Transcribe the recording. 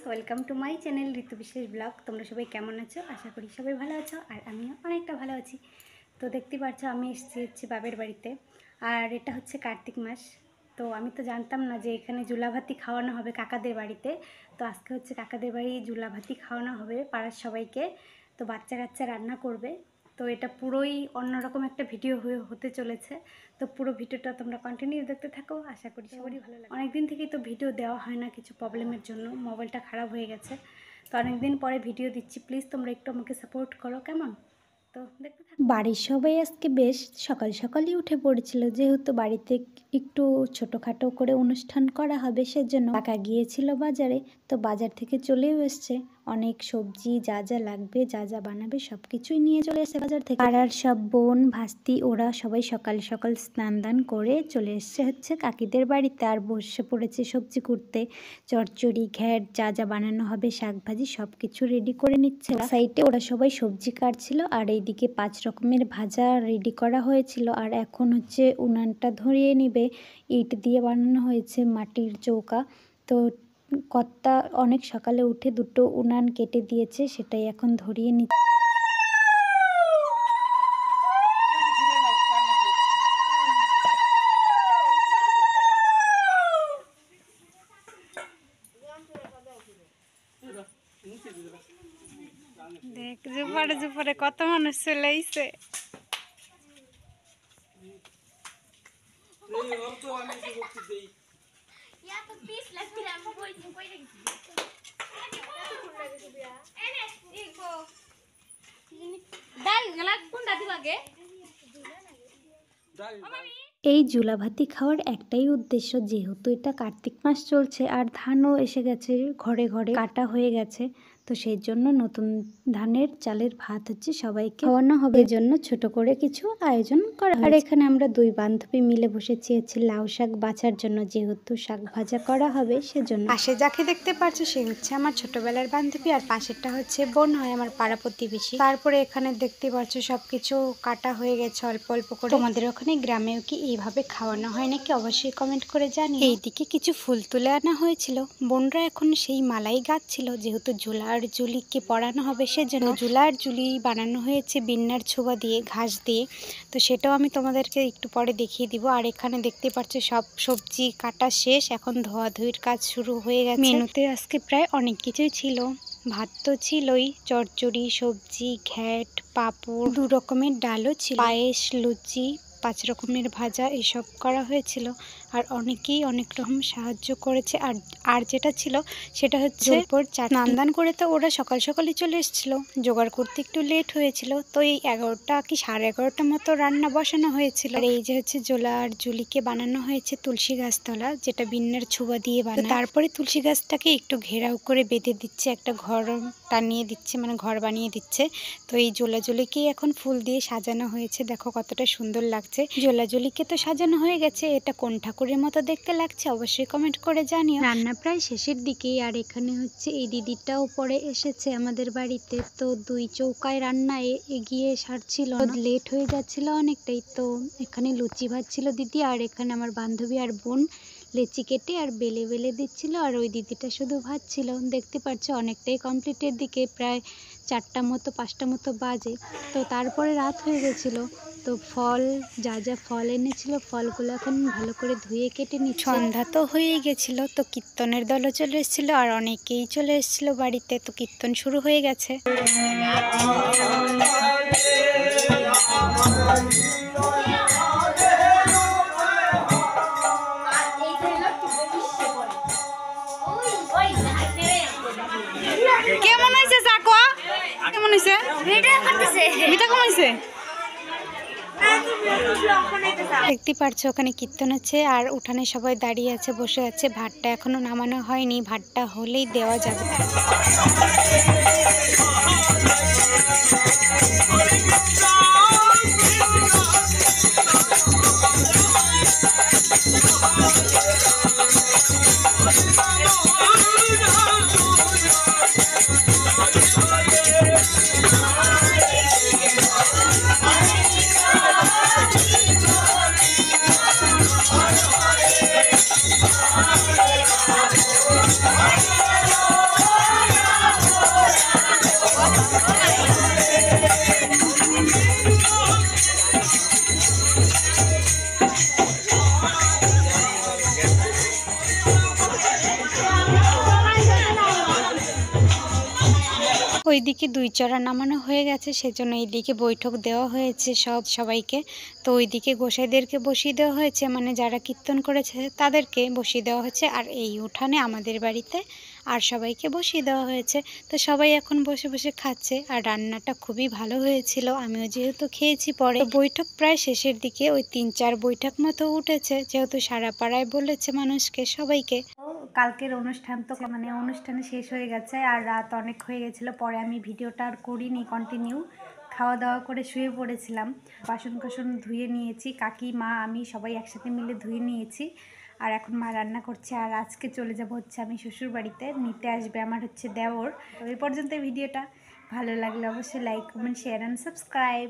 Welcome to my channel ঋতু বিশেষ blog. তোমরা সবাই কেমন আছো? আশা করি সবাই ভালো আছো, আর আমিও অনেকটা ভালো আছি। তো দেখতে পাচ্ছ আমি এসেছি বাপের বাড়িতে, আর এটা হচ্ছে কার্তিক মাস। তো আমি তো জানতাম না যে এখানে জুলাভাতি খাওয়ানো হবে কাকাদের বাড়িতে। তো আজকে হচ্ছে কাকাদের বাড়ি জুলাভাতি খাওয়ানো হবে পাড়ার সবাইকে। তো বাচ্চা কাচ্চা রান্না করবে। তো এটা পুরোই অন্যরকম একটা ভিডিও হতে চলেছে। তো পুরো ভিডিওটা তোমরা কন্টিনিউ দেখতে থাকো, আশা করি সবারই ভালো লাগে। অনেকদিন থেকেই তো ভিডিও দেওয়া হয় না, কিছু প্রবলেমের জন্য মোবাইলটা খারাপ হয়ে গেছে। তো অনেকদিন পরে ভিডিও দিচ্ছি, প্লিজ তোমরা একটু আমাকে সাপোর্ট করো, কেমন? তো দেখতে থাকো। বাড়ির সবাই আজকে বেশ সকাল সকালই উঠে পড়েছিল, যেহেতু বাড়িতে একটু ছোটোখাটো করে অনুষ্ঠান করা হবে, সেজন্য কাকা গিয়েছিল বাজারে। তো বাজার থেকে চলেও এসছে অনেক সবজি, যা যা লাগবে, যা যা বানাবে সব কিছুই নিয়ে চলে এসেছে বাজার থেকে। পাড়ার সব বোন ভাস্তি ওরা সবাই সকাল সকাল স্নান দান করে চলে এসছে হচ্ছে কাকিদের বাড়িতে, আর বসে পড়েছে সবজি কুটতে। চচ্চড়ি, ঘ্যাট, যা যা বানানো হবে, শাক ভাজি সব কিছু রেডি করে নিচ্ছে। সাইডে ওরা সবাই সবজি কাটছিল, আর এইদিকে 5 রকমের ভাজা রেডি করা হয়েছিল। আর এখন হচ্ছে উনানটা ধরিয়ে নিবে। ইট দিয়ে বানানো হয়েছে মাটির চৌকা। তো কর্তা অনেক সকালে উঠে দুটো উনান কেটে দিয়েছে, সেটাই এখন ধরিয়ে নিচ্ছে। দেখ জুপারে জুপারে কত মানুষ চলে আইছে। এই জুলাভাতি খাওয়ার একটাই উদ্দেশ্য, যেহেতু এটা কার্তিক মাস চলছে আর ধানও এসে গেছে, ঘরে ঘরে কাটা হয়ে গেছে। তো সেই জন্য নতুন ধানের চালের ভাত হচ্ছে সবাইকে খাওয়ানো হবে, এজন্য ছোট করে কিছু আয়োজন করা। আর এখানে আমরা 2 বান্ধবী মিলে বসেছি হচ্ছে লাউ শাক বাছার জন্য, যেহেতু শাক ভাজা করা হবে সেজন্য। পাশে যাকে দেখতে পাচ্ছ সে হচ্ছে আমার ছোটবেলার বান্ধবী, আর পাশেরটা হচ্ছে বোন হয় আমার পাড়া প্রতিবেশী। তারপরে এখানে দেখতে পাচ্ছ সবকিছু কাটা হয়ে গেছে অল্প অল্প করে। তোমাদের ওখানে গ্রামেও কি এইভাবে খাওয়ানো হয় নাকি অবশ্যই কমেন্ট করে জানিও। এইদিকে কিছু ফুল তুলে আনা হয়েছিল, বোনরা এখন সেই মালাই গাঁথছিল, যেহেতু ঝুলা আর জুলিকে পরানো হবে সেজন্য। ঝুলা আর জুলি বানানো হয়েছে বিন্নার ছোবা দিয়ে, ঘাস দিয়ে। তো সেটাও আমি তোমাদেরকে একটু পরে দেখিয়ে দিব। আর এখানে দেখতে পাচ্ছ সব সবজি কাটা শেষ, এখন ধোয়াধুয়ির কাজ শুরু হয়ে গেছে। মেনুতে আজকে প্রায় অনেক কিছুই ছিল, ভাত তো ছিলই, চচ্চড়ি, সবজি, ঘ্যাট, পাঁপড়, 2 রকমের ডালও ছিল, পায়েস, লুচি, 5 রকমের ভাজা এসব করা হয়েছিল। আর অনেকেই অনেক রকম সাহায্য করেছে। আর যেটা ছিল সেটা হচ্ছে স্নান করে তো ওরা সকাল সকালই চলে এসেছিল, জোগাড় করতে একটু লেট হয়েছিল। তো এই 11টা কি 11:30 মতো রান্না বসানো হয়েছিল। আর এই যে হচ্ছে জোলা আর জুলিকে বানানো হয়েছে তুলসী গাছতলা, যেটা বিন্নার ছোবা দিয়ে বানায়। তারপরে তুলসী গাছটাকে একটু ঘেরাও করে বেঁধে দিচ্ছে, একটা ঘর টানিয়ে দিচ্ছে, মানে ঘর বানিয়ে দিচ্ছে। তো এই জোলাজলিকেই এখন ফুল দিয়ে সাজানো হয়েছে, দেখো কতটা সুন্দর লাগছে। জোলাজলিকে তো সাজানো হয়ে গেছে, এটা কোন ঠাকুরের মতো দেখতে লাগছে অবশ্যই কমেন্ট করে জানিও। রান্না প্রায় শেষের দিকেই, আর এখানে হচ্ছে এই দিদিটাও পরে এসেছে আমাদের বাড়িতে। তো 2 চৌকায় রান্না এগিয়ে সারছিল, লেট হয়ে যাচ্ছিল অনেকটাই। তো এখানে লুচি ভাজছিল দিদি, আর এখানে আমার বান্ধবী আর বোন লেচি কেটে আর বেলে বেলে দিচ্ছিল, আর ওই দিদিটা শুধু ভাজছিল। দেখতে পাচ্ছ অনেকটাই কমপ্লিটের দিকে, প্রায় 4টা মতো 5টা মতো বাজে। তো তারপরে রাত হয়ে গেছিলো। তো ফল, যা যা ফল এনেছিল ফলগুলো এখন ভালো করে ধুয়ে কেটে নিচ্ছে। সন্ধ্যা তো হয়েই গেছিলো, তো কীর্তনের দলও চলে এসেছিলো, আর অনেকেই চলে এসেছিলো বাড়িতে। তো কীর্তন শুরু হয়ে গেছে। কেমন হয়েছে চাকোয়া? কেমন হয়েছে? মিঠা কম হয়েছে? দেখতে পারছো ওখানে কীর্তন হচ্ছে, আর উঠানে সবাই দাঁড়িয়ে আছে, বসে আছে। ভাতটা এখনো নামানো হয়নি, ভাতটা হলেই দেওয়া যাবে। ওইদিকে 2 চড়া নামানো হয়ে গেছে, সেজন্য এইদিকে বৈঠক দেওয়া হয়েছে সবাইকে। তো ওইদিকে গোসাইদেরকে বসিয়ে দেওয়া হয়েছে, মানে যারা কীর্তন করেছে তাদেরকে বসিয়ে দেওয়া হয়েছে, আর এই উঠানে আমাদের বাড়িতে আর সবাইকে বসিয়ে দেওয়া হয়েছে। তো সবাই এখন বসে বসে খাচ্ছে, আর রান্নাটা খুবই ভালো হয়েছিল, আমিও যেহেতু খেয়েছি পরে। বৈঠক প্রায় শেষের দিকে, ওই 3-4 বৈঠক মতো উঠেছে, যেহেতু সারা পাড়ায় বলেছে মানুষকে সবাইকে। কালকের অনুষ্ঠান তো মানে অনুষ্ঠানে শেষ হয়ে গেছে, আর রাত অনেক হয়ে গেছিলো, পরে আমি ভিডিওটা আর করিনি কন্টিনিউ। খাওয়া দাওয়া করে শুয়ে পড়েছিলাম। বাসন কোসন ধুয়ে নিয়েছি, কাকি মা আমি সবাই একসাথে মিলে ধুয়ে নিয়েছি। আর এখন মা রান্না করছে, আর আজকে চলে যাব হচ্ছে আমি শ্বশুর বাড়িতে, নিতে আসবে আমার হচ্ছে দেওর। তো এই পর্যন্ত ভিডিওটা ভালো লাগলে অবশ্যই like comment share and subscribe.